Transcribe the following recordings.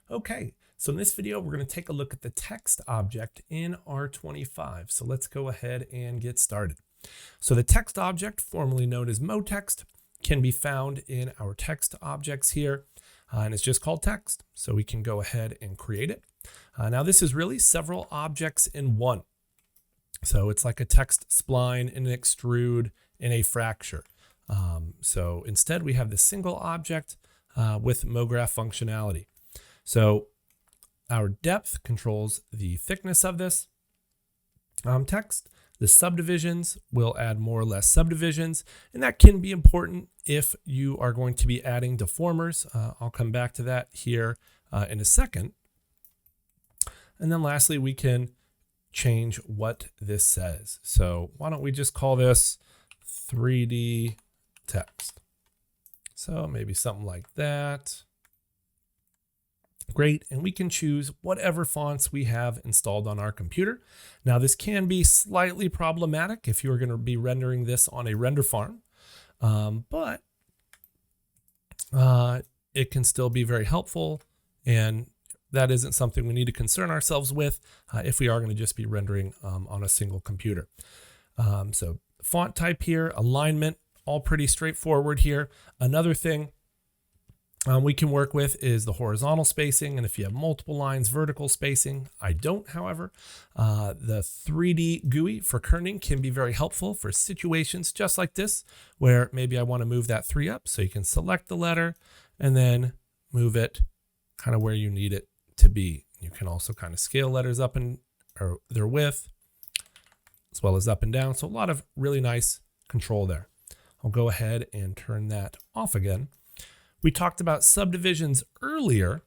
Okay, so in this video, we're going to take a look at the text object in R25. So let's go ahead and get started. So the text object, formerly known as MoText, can be found in our text objects here, and it's just called text. So we can go ahead and create it. Now this is really several objects in one. So it's like a text spline, an extrude, and a fracture. So instead we have the single object with MoGraph functionality. So our depth controls the thickness of this text. The subdivisions will add more or less subdivisions, and that can be important if you are going to be adding deformers. I'll come back to that here in a second. And then lastly, we can change what this says. So why don't we just call this 3D text? So maybe something like that. Great, and we can choose whatever fonts we have installed on our computer. Now this can be slightly problematic if you're going to be rendering this on a render farm, but it can still be very helpful, and that isn't something we need to concern ourselves with if we are going to just be rendering on a single computer. So font type here, alignment, all pretty straightforward here. Another thing we can work with is the horizontal spacing, and if you have multiple lines, vertical spacing. I don't, however. The 3D GUI for kerning can be very helpful for situations just like this, where maybe I want to move that 3 up, so you can select the letter and then move it kind of where you need it to be. You can also kind of scale letters up and or their width, as well as up and down. So a lot of really nice control there. I'll go ahead and turn that off again. We talked about subdivisions earlier,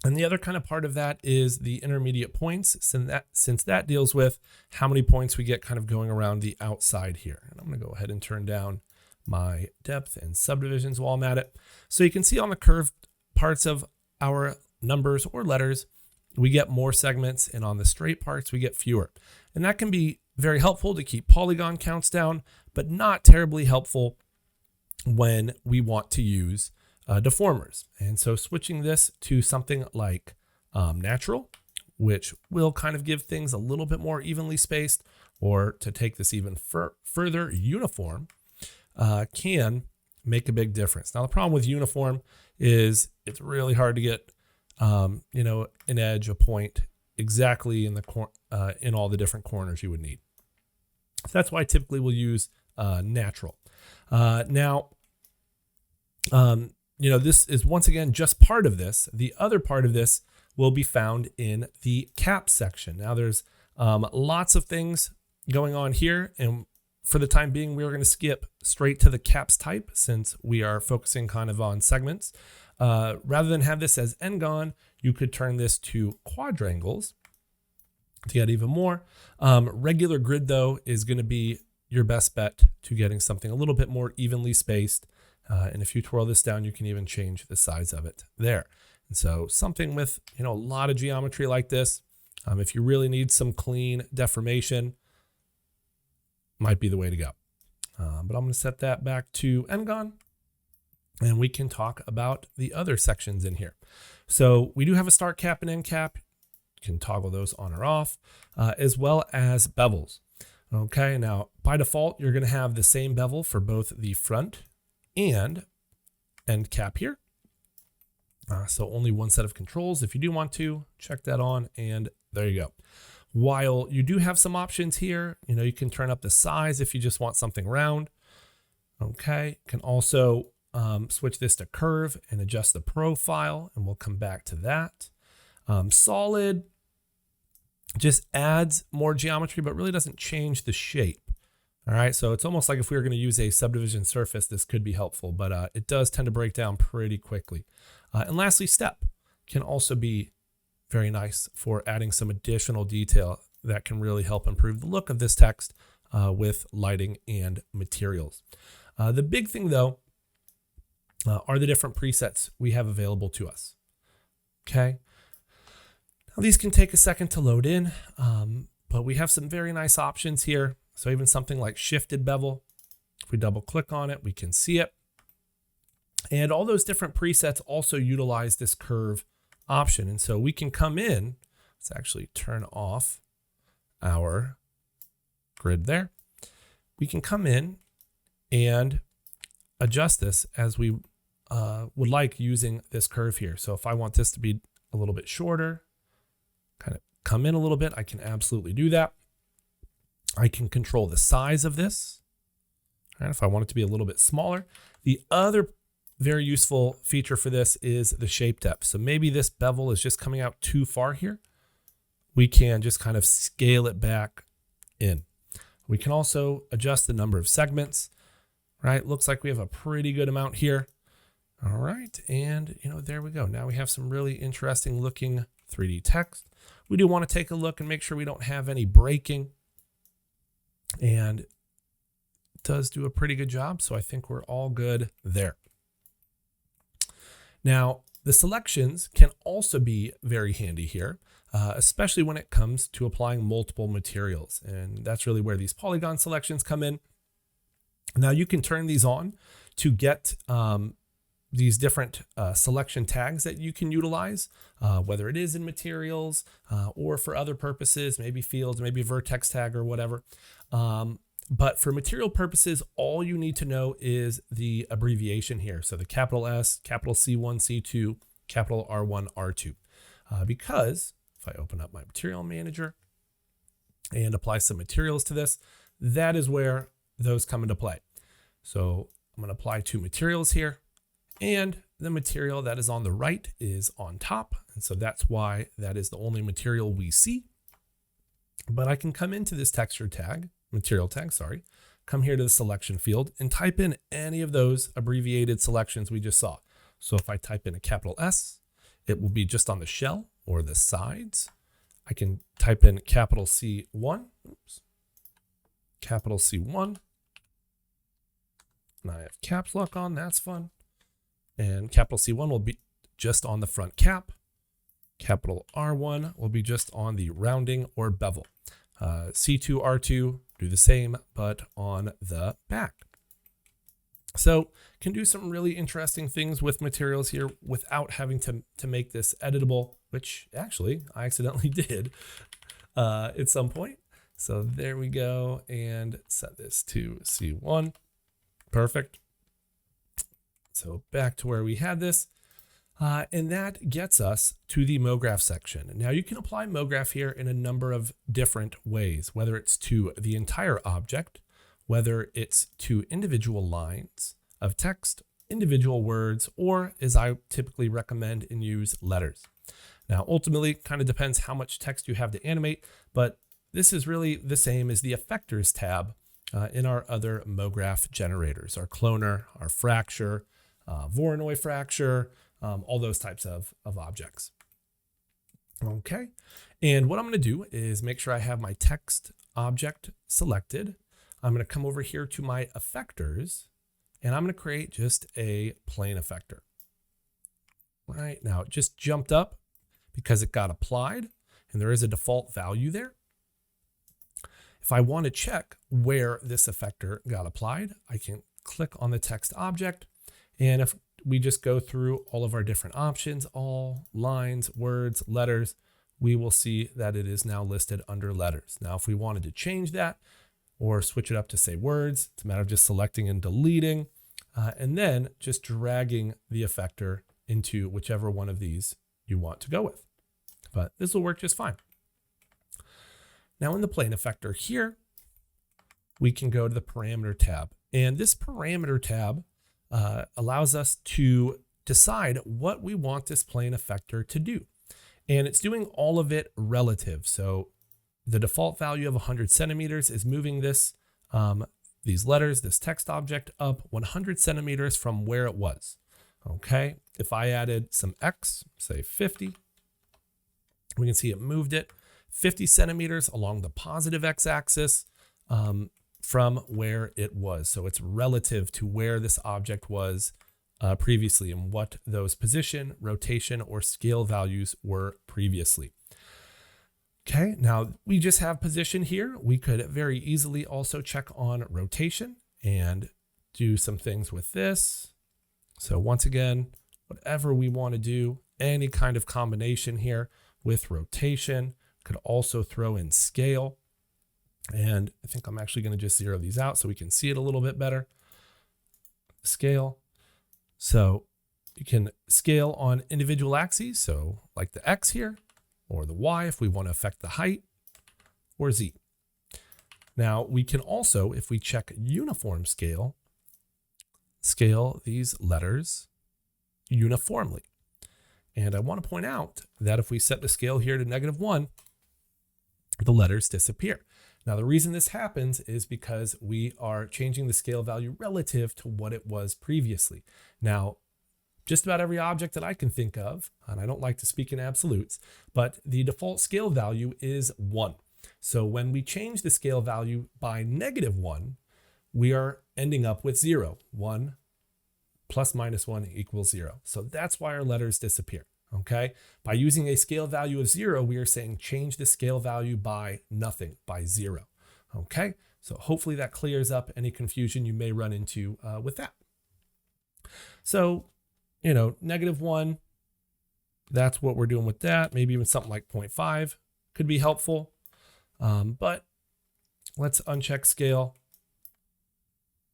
and the other kind of part of that is the intermediate points, since that deals with how many points we get kind of going around the outside here. And I'm going to go ahead and turn down my depth and subdivisions while I'm at it. So you can see on the curved parts of our numbers or letters, we get more segments, and on the straight parts, we get fewer. And that can be very helpful to keep polygon counts down, but not terribly helpful when we want to use deformers. And so switching this to something like natural, which will kind of give things a little bit more evenly spaced, or to take this even further, uniform, can make a big difference. Now the problem with uniform is it's really hard to get an edge, a point exactly in the in all the different corners you would need. So that's why typically we'll use natural. This is once again just part of this. The other part of this will be found in the caps section. Now there's lots of things going on here, and for the time being, we are going to skip straight to the caps type since we are focusing kind of on segments. Rather than have this as n-gon, you could turn this to quadrangles to get even more. Regular grid, though, is going to be your best bet to getting something a little bit more evenly spaced. And if you twirl this down, you can even change the size of it there. And so something with a lot of geometry like this, if you really need some clean deformation, might be the way to go. But I'm going to set that back to n-gon, and we can talk about the other sections in here. So we do have a start cap and end cap. You can toggle those on or off, as well as bevels. Okay, now by default, you're going to have the same bevel for both the front and end cap here. So only one set of controls. If you do want to, check that on, and there you go. While you do have some options here, you can turn up the size if you just want something round. Okay, you can also switch this to curve and adjust the profile, and we'll come back to that. Solid just adds more geometry, but really doesn't change the shape. All right, so it's almost like if we were going to use a subdivision surface, this could be helpful, but it does tend to break down pretty quickly. And lastly, step can also be very nice for adding some additional detail that can really help improve the look of this text with lighting and materials. The big thing, though, are the different presets we have available to us. Okay. Now these can take a second to load in, but we have some very nice options here. So even something like shifted bevel, if we double click on it, we can see it. And all those different presets also utilize this curve option. And so we can come in, let's actually turn off our grid there. We can come in and adjust this as we would like using this curve here. So if I want this to be a little bit shorter, kind of come in a little bit, I can absolutely do that. I can control the size of this. All right, if I want it to be a little bit smaller. The other very useful feature for this is the shape depth. So maybe this bevel is just coming out too far here. We can just kind of scale it back in. We can also adjust the number of segments, right? Looks like we have a pretty good amount here. All right, and there we go. Now we have some really interesting looking 3D text. We do want to take a look and make sure we don't have any breaking. And it does do a pretty good job, so I think we're all good there. Now, the selections can also be very handy here, especially when it comes to applying multiple materials. And that's really where these polygon selections come in. Now you can turn these on to get these different selection tags that you can utilize, whether it is in materials or for other purposes, maybe fields, maybe a vertex tag or whatever. But for material purposes, all you need to know is the abbreviation here. So the capital S, capital C1, C2, capital R1, R2. Because if I open up my material manager and apply some materials to this, that is where those come into play. So I'm going to apply 2 materials here, and the material that is on the right is on top. And so that's why that is the only material we see. But I can come into this texture tag, material tag, sorry, come here to the selection field and type in any of those abbreviated selections we just saw. So if I type in a capital S, it will be just on the shell or the sides. I can type in capital C1, capital C1, and I have caps lock on, that's fun. And capital C1 will be just on the front cap. Capital R1 will be just on the rounding or bevel. C2, R2 do the same, but on the back. So can do some really interesting things with materials here without having to make this editable, which actually I accidentally did at some point. So there we go, and set this to C1. Perfect. So back to where we had this. And that gets us to the MoGraph section. Now you can apply MoGraph here in a number of different ways, whether it's to the entire object, whether it's to individual lines of text, individual words, or as I typically recommend and use, letters. Now, ultimately, kind of depends how much text you have to animate, but this is really the same as the Effectors tab in our other MoGraph generators, our cloner, our fracture, Voronoi fracture, all those types of objects. Okay, and what I'm going to do is make sure I have my text object selected. I'm going to come over here to my effectors, and I'm going to create just a plain effector. Right now, it just jumped up because it got applied, and there is a default value there. If I want to check where this effector got applied, I can click on the text object, and if we just go through all of our different options, all lines, words, letters, we will see that it is now listed under letters. Now, if we wanted to change that or switch it up to say words, it's a matter of just selecting and deleting, and then just dragging the effector into whichever one of these you want to go with. But this will work just fine. Now in the plane effector here, we can go to the parameter tab, and this parameter tab allows us to decide what we want this plane effector to do. And it's doing all of it relative. So the default value of 100 centimeters is moving this, these letters, this text object up 100 centimeters from where it was. Okay, if I added some X, say 50, we can see it moved it 50 centimeters along the positive X axis from where it was. So it's relative to where this object was previously and what those position, rotation, or scale values were previously. Okay, now we just have position here. We could very easily also check on rotation and do some things with this. So once again, whatever we want to do, any kind of combination here with rotation. Could also throw in scale. And I think I'm actually going to just zero these out so we can see it a little bit better. Scale. So you can scale on individual axes, so like the X here, or the Y if we want to affect the height, or Z. Now we can also, if we check uniform scale, scale these letters uniformly. And I want to point out that if we set the scale here to -1, the letters disappear. Now the reason this happens is because we are changing the scale value relative to what it was previously. Now, just about every object that I can think of, and I don't like to speak in absolutes, but the default scale value is 1. So when we change the scale value by -1, we are ending up with 0. 1 plus -1 equals 0. So that's why our letters disappear. Okay. By using a scale value of 0, we are saying change the scale value by nothing, by 0. Okay. So hopefully that clears up any confusion you may run into with that. So, you know, -1, that's what we're doing with that. Maybe even something like 0.5 could be helpful. But let's uncheck scale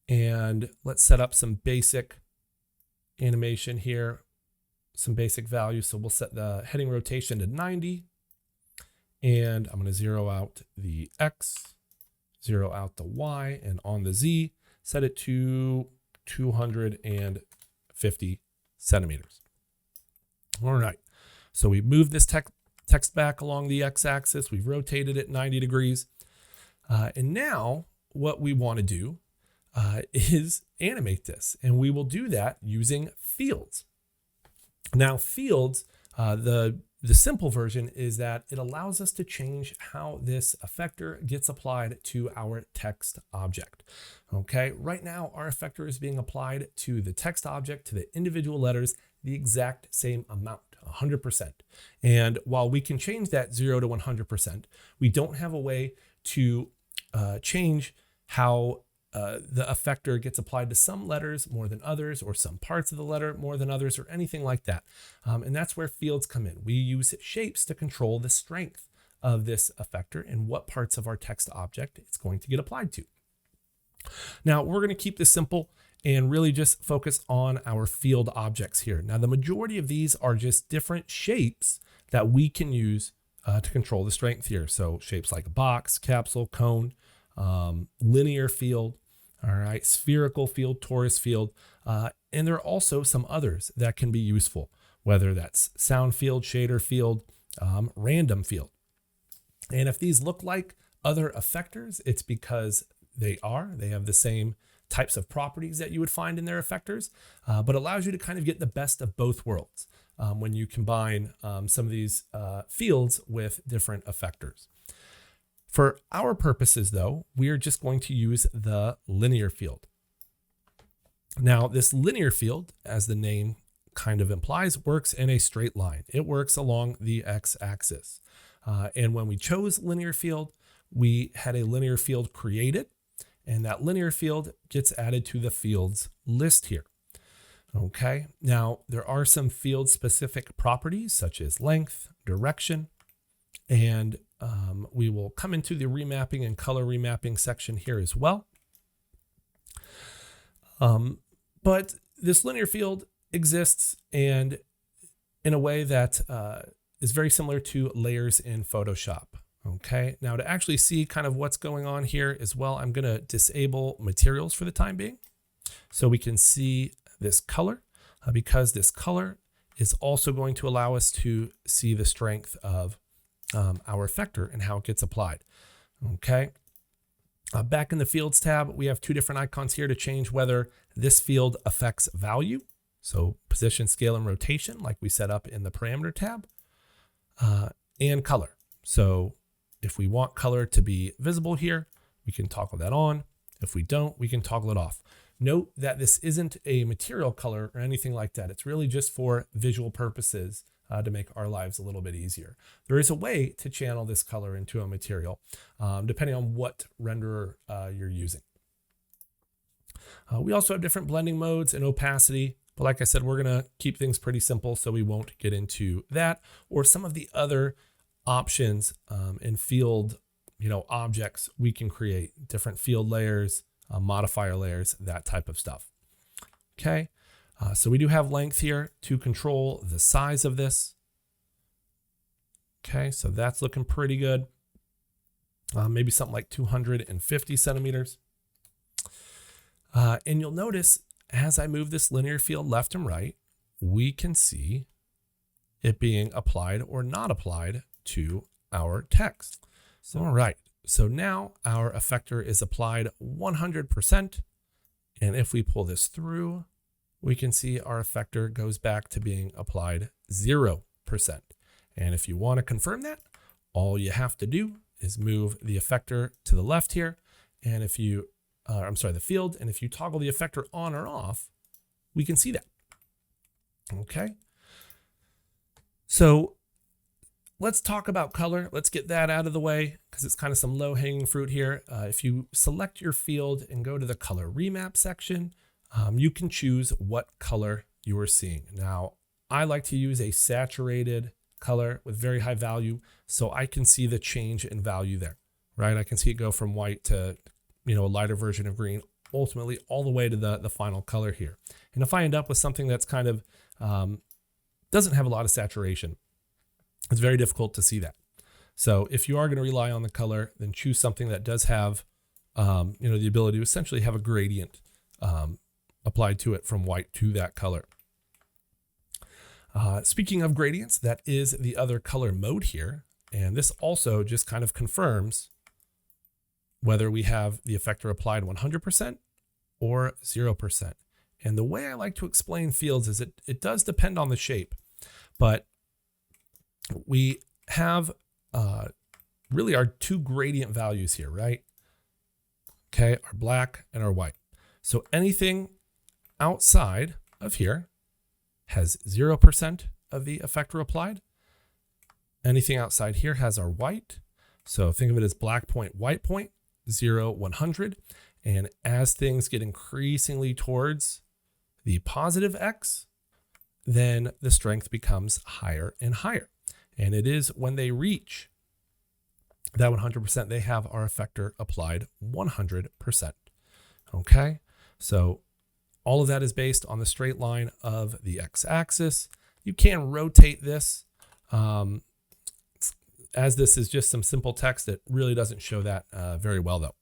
and let's set up some basic animation here. Some basic values. So we'll set the heading rotation to 90, and I'm going to zero out the X, zero out the Y, and on the Z, set it to 250 centimeters. All right. So we moved this text back along the X axis. We've rotated it 90 degrees. And now what we want to do is animate this. And we will do that using fields. Now fields, the simple version is that it allows us to change how this effector gets applied to our text object. Okay, right now our effector is being applied to the text object, to the individual letters, the exact same amount, 100%. And while we can change that 0 to 100%, we don't have a way to change how the effector gets applied to some letters more than others, or some parts of the letter more than others, or anything like that. And that's where fields come in. We use shapes to control the strength of this effector and what parts of our text object it's going to get applied to. Now we're going to keep this simple and really just focus on our field objects here. Now the majority of these are just different shapes that we can use to control the strength here. So shapes like a box, capsule, cone, linear field, all right, spherical field, torus field, and there are also some others that can be useful, whether that's sound field, shader field, random field. And if these look like other effectors, it's because they have the same types of properties that you would find in their effectors, but allows you to kind of get the best of both worlds when you combine some of these fields with different effectors. For our purposes, though, we are just going to use the linear field. Now, this linear field, as the name kind of implies, works in a straight line. It works along the x-axis. And when we chose linear field, we had a linear field created, and that linear field gets added to the fields list here. Okay, now there are some field-specific properties such as length, direction, and we will come into the remapping and color remapping section here as well. But this linear field exists and in a way that is very similar to layers in Photoshop. Okay, now to actually see kind of what's going on here as well, I'm going to disable materials for the time being so we can see this color, because this color is also going to allow us to see the strength of our effector and how it gets applied. Okay. Back in the Fields tab, we have two different icons here to change whether this field affects value. So position, scale, and rotation, like we set up in the parameter tab, and color. So if we want color to be visible here, we can toggle that on. If we don't, we can toggle it off. Note that this isn't a material color or anything like that. It's really just for visual purposes to make our lives a little bit easier. There is a way to channel this color into a material, depending on what renderer you're using. We also have different blending modes and opacity, But like I said, we're going to keep things pretty simple, so we won't get into that or some of the other options in field, objects we can create, different field layers, modifier layers, that type of stuff. Okay, so we do have length here to control the size of this. Okay, so that's looking pretty good. Maybe something like 250 centimeters. And you'll notice as I move this linear field left and right, we can see it being applied or not applied to our text. So, all right, so now our effector is applied 100%. And if we pull this through, we can see our effector goes back to being applied 0%. And if you want to confirm that, all you have to do is move the effector to the left here. And if you, the field, and if you toggle the effector on or off, we can see that. Okay. So let's talk about color. Let's get that out of the way because it's kind of some low hanging fruit here. If you select your field and go to the color remap section, you can choose what color you are seeing. Now, I like to use a saturated color with very high value so I can see the change in value there, right? I can see it go from white to, a lighter version of green, ultimately all the way to the final color here. And if I end up with something that's kind of doesn't have a lot of saturation, it's very difficult to see that. So if you are going to rely on the color, then choose something that does have, the ability to essentially have a gradient applied to it from white to that color. Speaking of gradients, that is the other color mode here. And this also just kind of confirms whether we have the effector applied 100% or 0%. And the way I like to explain fields is it does depend on the shape, but we have really our two gradient values here, right? Okay, our black and our white. So anything outside of here has 0% of the effector applied. Anything outside here has our white. So think of it as black point, white point, 0, 100. And as things get increasingly towards the positive X, then the strength becomes higher and higher. And it is when they reach that 100%, they have our effector applied 100%. Okay, so all of that is based on the straight line of the X-axis. You can rotate this. As this is just some simple text, it really doesn't show that very well though.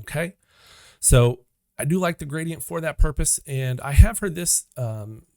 Okay, so I do like the gradient for that purpose, and I have heard this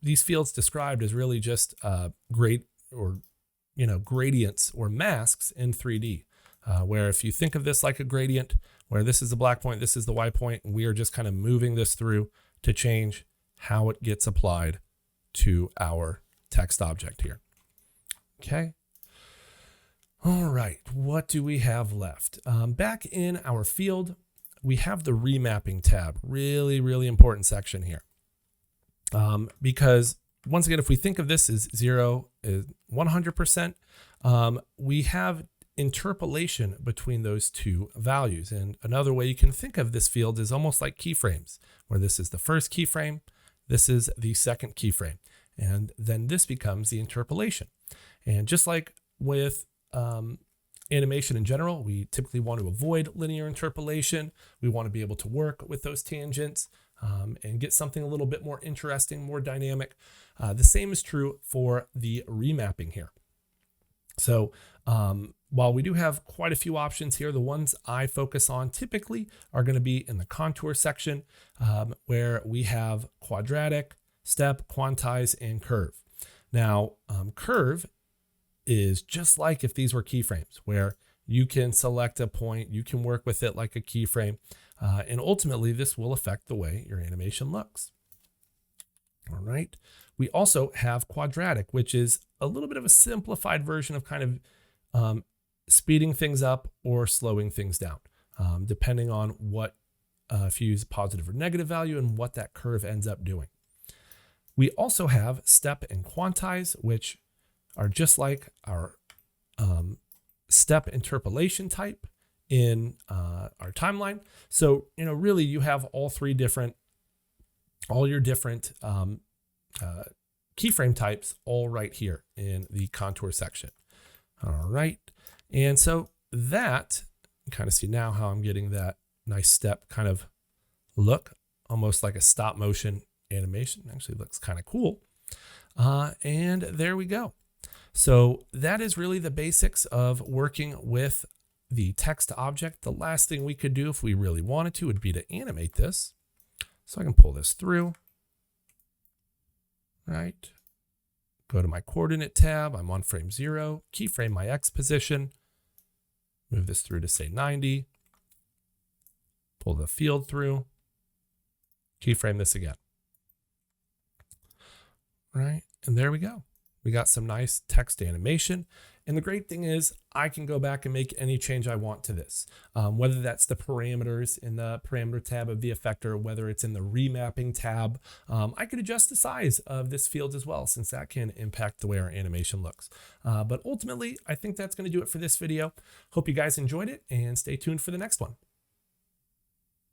these fields described as really just gradients or masks in 3D, where if you think of this like a gradient, where this is the black point, this is the white point, and we are just kind of moving this through to change how it gets applied to our text object here. Okay. All right, what do we have left? Back in our field, we have the remapping tab. Really, really important section here. Because once again, if we think of this as 0 is 100%, we have interpolation between those two values. And another way you can think of this field is almost like keyframes, where this is the first keyframe, this is the second keyframe, and then this becomes the interpolation. And just like with animation in general, we typically want to avoid linear interpolation. We want to be able to work with those tangents and get something a little bit more interesting, more dynamic. The same is true for the remapping here. So while we do have quite a few options here, the ones I focus on typically are going to be in the contour section, where we have quadratic, step, quantize, and curve. Now, curve is just like if these were keyframes, where you can select a point, you can work with it like a keyframe, and ultimately this will affect the way your animation looks. All right. We also have quadratic, which is a little bit of a simplified version of kind of speeding things up or slowing things down, depending on what, if you use a positive or negative value and what that curve ends up doing. We also have step and quantize, which are just like our step interpolation type in our timeline. So, really you have all three different all your different keyframe types all right here in the contour section. All right. And so that, you kind of see now how I'm getting that nice step kind of look, almost like a stop motion animation. Actually looks kind of cool. And there we go. So that is really the basics of working with the text object. The last thing we could do if we really wanted to would be to animate this. So I can pull this through, right? Go to my coordinate tab. I'm on frame 0, keyframe my X position, move this through to say 90, pull the field through, keyframe this again. Right, and there we go. We got some nice text animation. And the great thing is I can go back and make any change I want to this, whether that's the parameters in the parameter tab of the effector, whether it's in the remapping tab. I could adjust the size of this field as well, since that can impact the way our animation looks. But ultimately, I think that's going to do it for this video. Hope you guys enjoyed it and stay tuned for the next one.